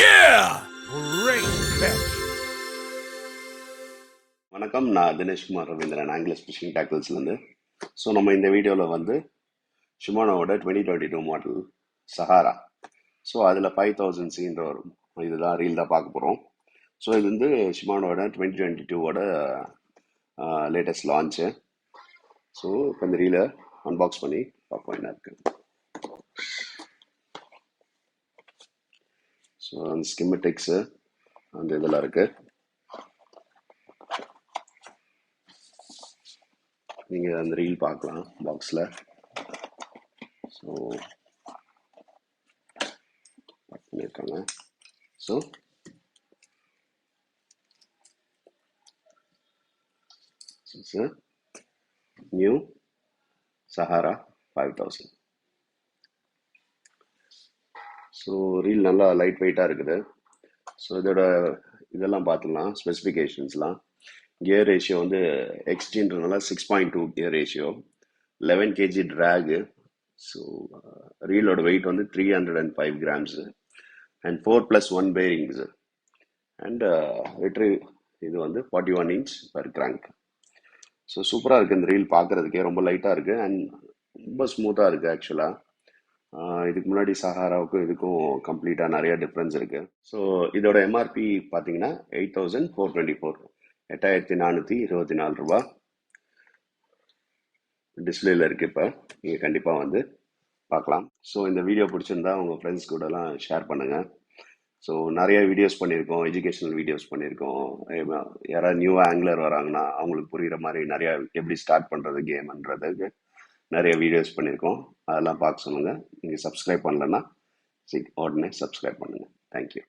Yeah! Great catch. வணக்கம், நான் Dineshkumar Ravindran anglersfishingtackles. So நம்ம இந்த வீடியோவில் வந்து ஷிமானோவோட 2022 மாடல் சஹாரா. ஸோ அதில் 5000 சீன்ற வரும். இதுதான் ரீல் தான் பார்க்க போகிறோம். ஸோ இது வந்து ஷிமானோட 2022ஓட லேட்டஸ்ட் லான்ச்சு. ஸோ இப்போ இந்த ரீலை அன்பாக்ஸ் பண்ணி பார்ப்போம் என்ன இருக்கு. ஸோ அந்த ஸ்கிமெட்டிக்ஸு அந்த இதெல்லாம் இருக்கு. நீங்கள் அந்த ரீல் பார்க்கலாம் பாக்ஸில். ஸோ பண்ணியிருக்காங்க. So new Sahara 5000. So reel நல்லா லைட் வெயிட்டாக இருக்குது. ஸோ இதோட இதெல்லாம் பார்த்துக்கலாம், ஸ்பெசிஃபிகேஷன்ஸ்லாம். கியர் ரேஷியோ வந்து எக்ஸ்ட்ரீன்றதுனால 6.2 gear ratio, 11 kg drag. So ரீலோட வெயிட் வந்து 305 grams and 4+1 bearings and retrieve இது வந்து 41 inch per crank. ஸோ சூப்பராக இருக்குது இந்த ரீல் பார்க்குறதுக்கே. ரொம்ப லைட்டாக இருக்குது அண்ட் ரொம்ப ஸ்மூத்தாக இருக்குது ஆக்சுவலாக. இதுக்கு முன்னாடி சஹாராவுக்கும் இதுக்கும் கம்ப்ளீட்டாக நிறைய டிஃப்ரென்ஸ் இருக்குது. ஸோ இதோட எம்ஆர்பி பார்த்தீங்கன்னா 8424, 8424 ரூபா டிஸ்பிளேல இருக்குது. இப்போ நீங்கள் கண்டிப்பாக வந்து பார்க்கலாம். ஸோ இந்த வீடியோ பிடிச்சிருந்தா உங்கள் ஃப்ரெண்ட்ஸ் கூடலாம் ஷேர் பண்ணுங்கள். ஸோ நிறைய வீடியோஸ் பண்ணியிருக்கோம், எஜுகேஷனல் வீடியோஸ் பண்ணியிருக்கோம். யாராவது நியூ ஆங்கிலர் வராங்கன்னா அவங்களுக்கு புரிகிற மாதிரி நிறையா எப்படி ஸ்டார்ட் பண்ணுறது கேம்ன்றதுக்கு நிறைய வீடியோஸ் பண்ணியிருக்கோம். அதெல்லாம் பார்க்க சொல்லுங்கள். நீங்கள் சப்ஸ்கிரைப் பண்ணலன்னா உடனே சப்ஸ்கிரைப் பண்ணுங்கள். தேங்க்யூ.